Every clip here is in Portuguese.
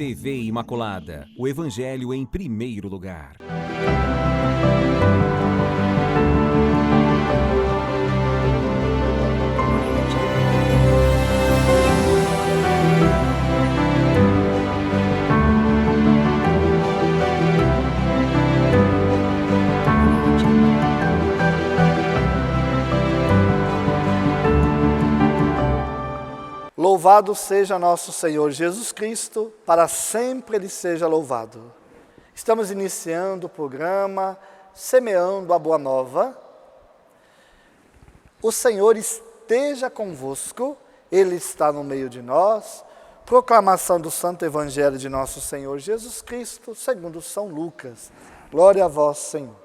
TV Imaculada, o Evangelho em primeiro lugar. Louvado seja nosso Senhor Jesus Cristo, para sempre Ele seja louvado. Estamos iniciando o programa Semeando a Boa Nova. O Senhor esteja convosco, Ele está no meio de nós. Proclamação do Santo Evangelho de nosso Senhor Jesus Cristo, segundo São Lucas. Glória a vós, Senhor.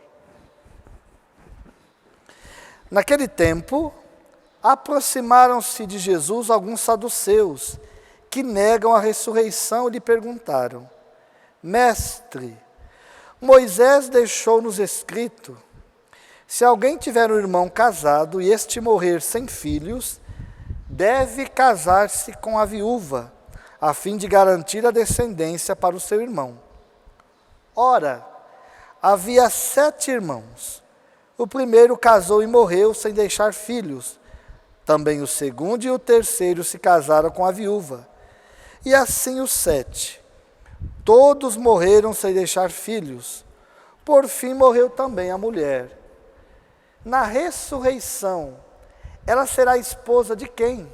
Naquele tempo, aproximaram-se de Jesus alguns saduceus, que negam a ressurreição, e lhe perguntaram: Mestre, Moisés deixou-nos escrito: se alguém tiver um irmão casado e este morrer sem filhos, deve casar-se com a viúva, a fim de garantir a descendência para o seu irmão. Ora, havia 7 irmãos. O primeiro casou e morreu sem deixar filhos. Também o segundo e o terceiro se casaram com a viúva. E assim os 7. Todos morreram sem deixar filhos. Por fim morreu também a mulher. Na ressurreição, ela será esposa de quem?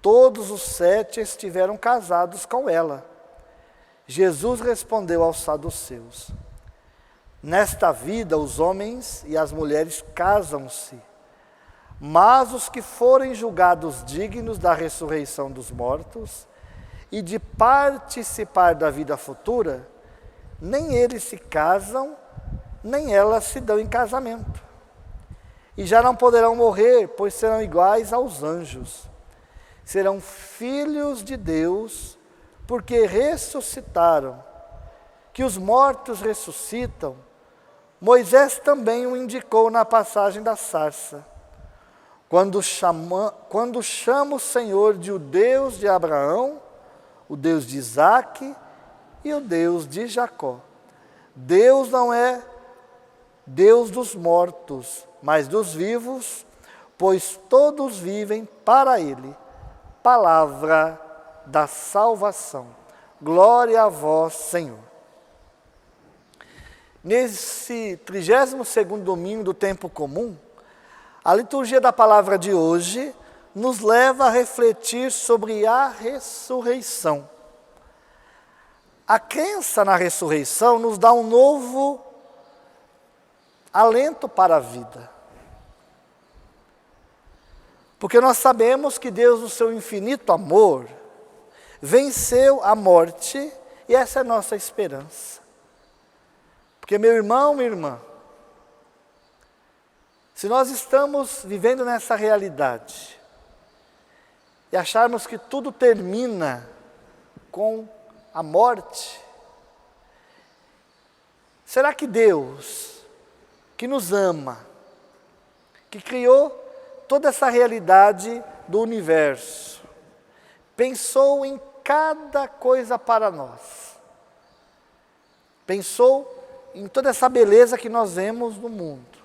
Todos os 7 estiveram casados com ela. Jesus respondeu aos saduceus: nesta vida os homens e as mulheres casam-se, mas os que forem julgados dignos da ressurreição dos mortos e de participar da vida futura, nem eles se casam, nem elas se dão em casamento. E já não poderão morrer, pois serão iguais aos anjos. Serão filhos de Deus, porque ressuscitaram. Que os mortos ressuscitam, Moisés também o indicou na passagem da sarça. Quando chama o Senhor de o Deus de Abraão, o Deus de Isaque e o Deus de Jacó. Deus não é Deus dos mortos, mas dos vivos, pois todos vivem para Ele. Palavra da salvação. Glória a vós, Senhor. Nesse 32º domingo do tempo comum, a liturgia da palavra de hoje nos leva a refletir sobre a ressurreição. A crença na ressurreição nos dá um novo alento para a vida. Porque nós sabemos que Deus, no seu infinito amor, venceu a morte, e essa é a nossa esperança. Porque, meu irmão, minha irmã, se nós estamos vivendo nessa realidade e acharmos que tudo termina com a morte, será que Deus, que nos ama, que criou toda essa realidade do universo, pensou em cada coisa para nós? Pensou em toda essa beleza que nós vemos no mundo,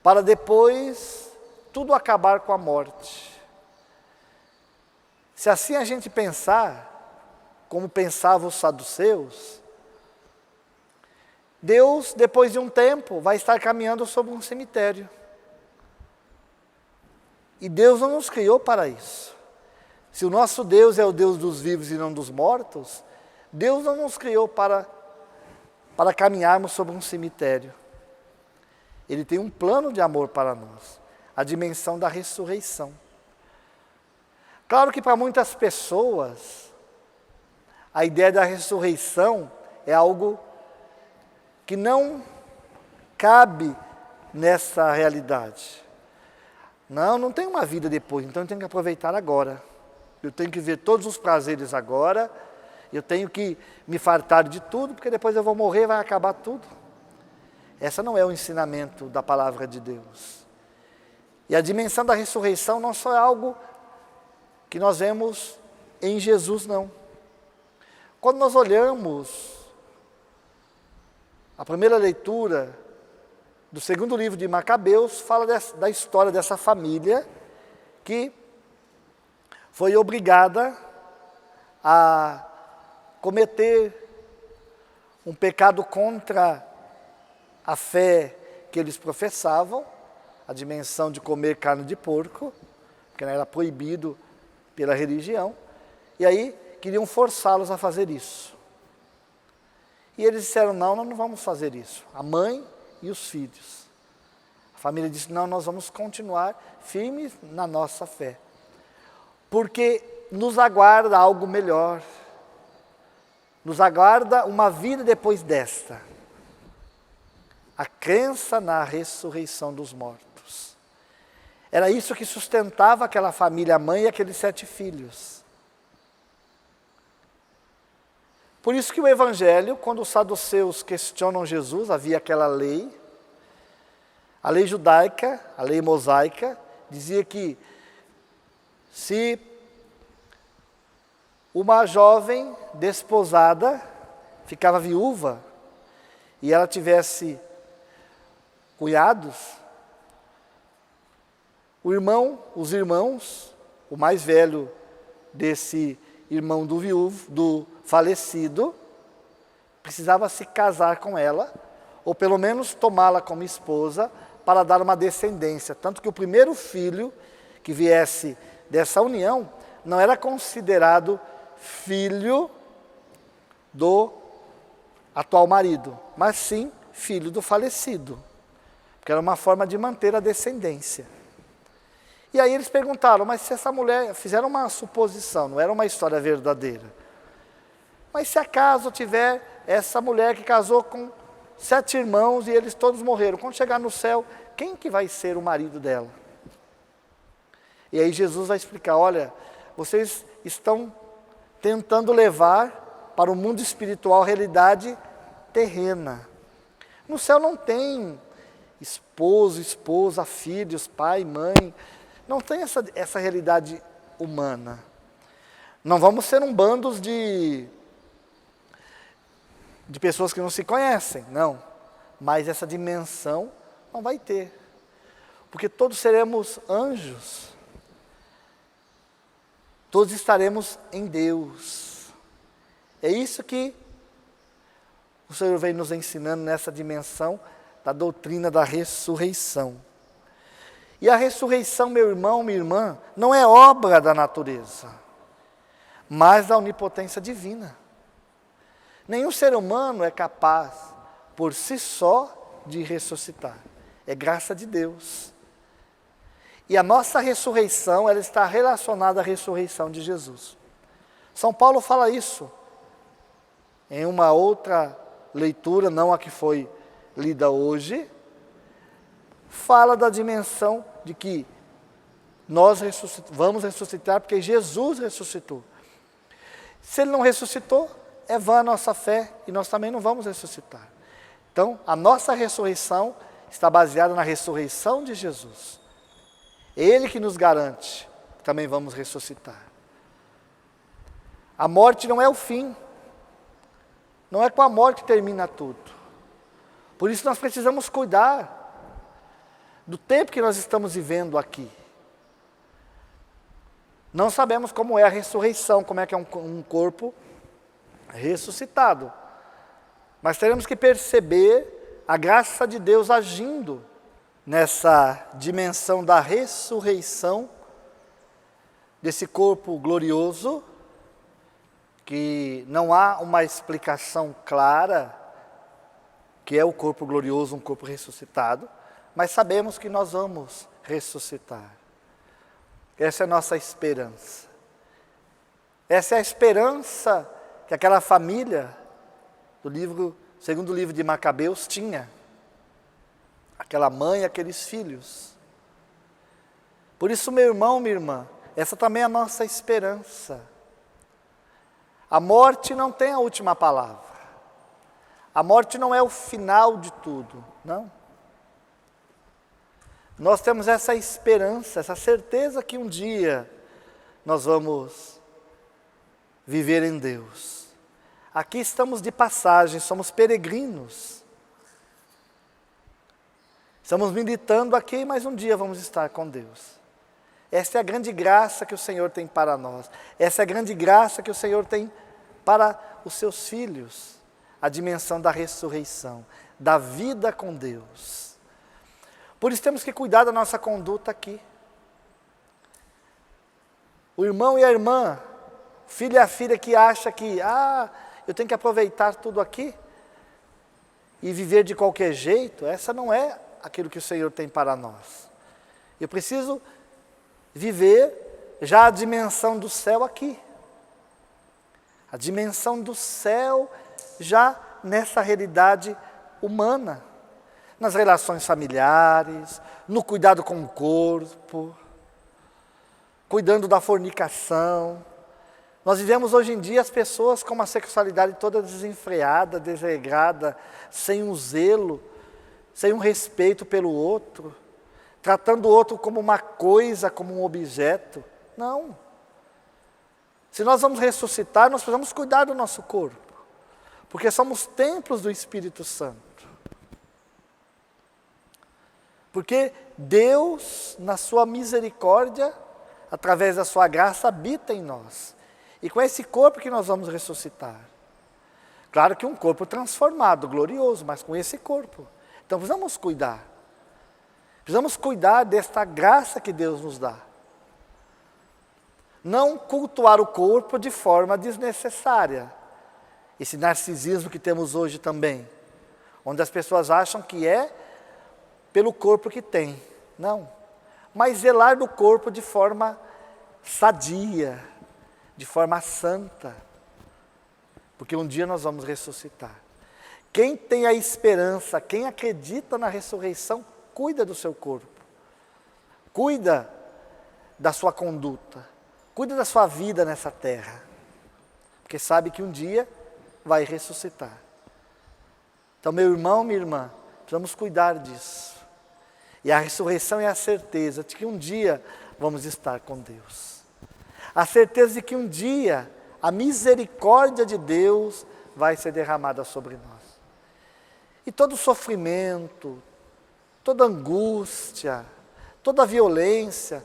para depois tudo acabar com a morte. Se assim a gente pensar, como pensavam os saduceus, Deus, depois de um tempo, vai estar caminhando sobre um cemitério. E Deus não nos criou para isso. Se o nosso Deus é o Deus dos vivos e não dos mortos, Deus não nos criou para caminharmos sobre um cemitério. Ele tem um plano de amor para nós, a dimensão da ressurreição. Claro que para muitas pessoas, a ideia da ressurreição é algo que não cabe nessa realidade. Não tem uma vida depois, então eu tenho que aproveitar agora. Eu tenho que ver todos os prazeres agora, eu tenho que me fartar de tudo, porque depois eu vou morrer, vai acabar tudo. Essa não é o ensinamento da palavra de Deus. E a dimensão da ressurreição não só é algo que nós vemos em Jesus não. Quando nós olhamos a primeira leitura do segundo livro de Macabeus, fala da história dessa família que foi obrigada a cometer um pecado contra a fé que eles professavam, a dimensão de comer carne de porco, que era proibido pela religião, e aí queriam forçá-los a fazer isso. E eles disseram, não, nós não vamos fazer isso. A mãe e os filhos. A família disse, não, nós vamos continuar firmes na nossa fé. Porque nos aguarda algo melhor. Nos aguarda uma vida depois desta. A crença na ressurreição dos mortos. Era isso que sustentava aquela família, a mãe e aqueles 7 filhos. Por isso que o Evangelho, quando os saduceus questionam Jesus, havia aquela lei, a lei judaica, a lei mosaica, dizia que se uma jovem desposada ficava viúva e ela tivesse cunhados, os irmãos, o mais velho desse irmão do viúvo, do falecido, precisava se casar com ela, ou pelo menos tomá-la como esposa, para dar uma descendência. Tanto que o primeiro filho que viesse dessa união não era considerado filho do atual marido, mas sim filho do falecido, porque era uma forma de manter a descendência. E aí eles perguntaram, mas se essa mulher, fizeram uma suposição, não era uma história verdadeira, mas se acaso tiver essa mulher que casou com 7 irmãos e eles todos morreram, quando chegar no céu, quem que vai ser o marido dela? E aí Jesus vai explicar, olha, vocês estão tentando levar para o mundo espiritual a realidade terrena. No céu não tem esposo, esposa, filhos, pai, mãe, não tem essa realidade humana. Não vamos ser um bando de pessoas que não se conhecem, não. Mas essa dimensão não vai ter. Porque todos seremos anjos. Todos estaremos em Deus. É isso que o Senhor vem nos ensinando nessa dimensão da doutrina da ressurreição. E a ressurreição, meu irmão, minha irmã, não é obra da natureza, mas da onipotência divina. Nenhum ser humano é capaz, por si só, de ressuscitar. É graça de Deus. E a nossa ressurreição, ela está relacionada à ressurreição de Jesus. São Paulo fala isso em uma outra leitura, não a que foi lida hoje, fala da dimensão de que nós vamos ressuscitar porque Jesus ressuscitou. Se Ele não ressuscitou, é vã a nossa fé e nós também não vamos ressuscitar. Então, a nossa ressurreição está baseada na ressurreição de Jesus. Ele que nos garante que também vamos ressuscitar. A morte não é o fim. Não é com a morte que termina tudo. Por isso nós precisamos cuidar do tempo que nós estamos vivendo aqui. Não sabemos como é a ressurreição, como é que é um corpo ressuscitado. Mas teremos que perceber a graça de Deus agindo nessa dimensão da ressurreição desse corpo glorioso, que não há uma explicação clara, que é o corpo glorioso, um corpo ressuscitado, mas sabemos que nós vamos ressuscitar. Essa é a nossa esperança. Essa é a esperança que aquela família do segundo livro de Macabeus tinha. Aquela mãe e aqueles filhos. Por isso, meu irmão, minha irmã, essa também é a nossa esperança. A morte não tem a última palavra. A morte não é o final de tudo, não. Nós temos essa esperança, essa certeza que um dia nós vamos viver em Deus. Aqui estamos de passagem, somos peregrinos. Estamos militando aqui, mas um dia vamos estar com Deus. Essa é a grande graça que o Senhor tem para nós. Essa é a grande graça que o Senhor tem para os seus filhos. A dimensão da ressurreição, da vida com Deus. Por isso temos que cuidar da nossa conduta aqui. O irmão e a irmã, o filho e a filha que acha que, eu tenho que aproveitar tudo aqui e viver de qualquer jeito, essa não é aquilo que o Senhor tem para nós. Eu preciso viver já a dimensão do céu aqui. A dimensão do céu já nessa realidade humana. Nas relações familiares, no cuidado com o corpo, cuidando da fornicação. Nós vivemos hoje em dia as pessoas com uma sexualidade toda desenfreada, desregrada, sem um zelo, sem um respeito pelo outro, tratando o outro como uma coisa, como um objeto. Não. Se nós vamos ressuscitar, nós precisamos cuidar do nosso corpo, porque somos templos do Espírito Santo. Porque Deus, na sua misericórdia, através da sua graça, habita em nós. E com esse corpo que nós vamos ressuscitar. Claro que um corpo transformado, glorioso, mas com esse corpo. Então precisamos cuidar. Precisamos cuidar desta graça que Deus nos dá. Não cultuar o corpo de forma desnecessária. Esse narcisismo que temos hoje também. Onde as pessoas acham que é pelo corpo que tem. Não. Mas zelar do corpo de forma sadia, de forma santa. Porque um dia nós vamos ressuscitar. Quem tem a esperança, quem acredita na ressurreição, cuida do seu corpo. Cuida da sua conduta. Cuida da sua vida nessa terra. Porque sabe que um dia vai ressuscitar. Então, meu irmão, minha irmã, precisamos cuidar disso. E a ressurreição é a certeza de que um dia vamos estar com Deus. A certeza de que um dia a misericórdia de Deus vai ser derramada sobre nós. E todo sofrimento, toda angústia, toda violência,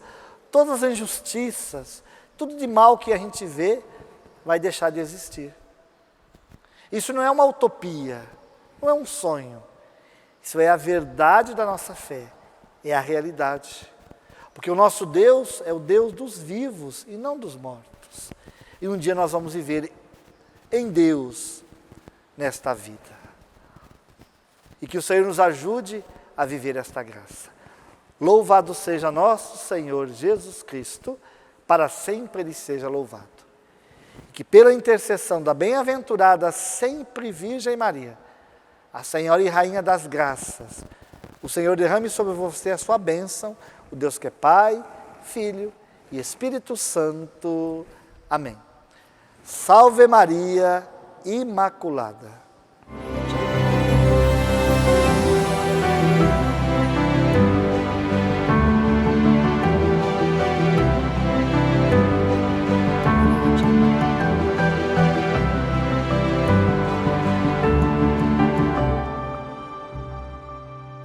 todas as injustiças, tudo de mal que a gente vê, vai deixar de existir. Isso não é uma utopia, não é um sonho. Isso é a verdade da nossa fé. É a realidade. Porque o nosso Deus é o Deus dos vivos e não dos mortos. E um dia nós vamos viver em Deus nesta vida. E que o Senhor nos ajude a viver esta graça. Louvado seja nosso Senhor Jesus Cristo, para sempre Ele seja louvado. E que pela intercessão da bem-aventurada sempre Virgem Maria, a Senhora e Rainha das Graças, o Senhor derrame sobre você a sua bênção, o Deus que é Pai, Filho e Espírito Santo. Amém. Salve Maria Imaculada.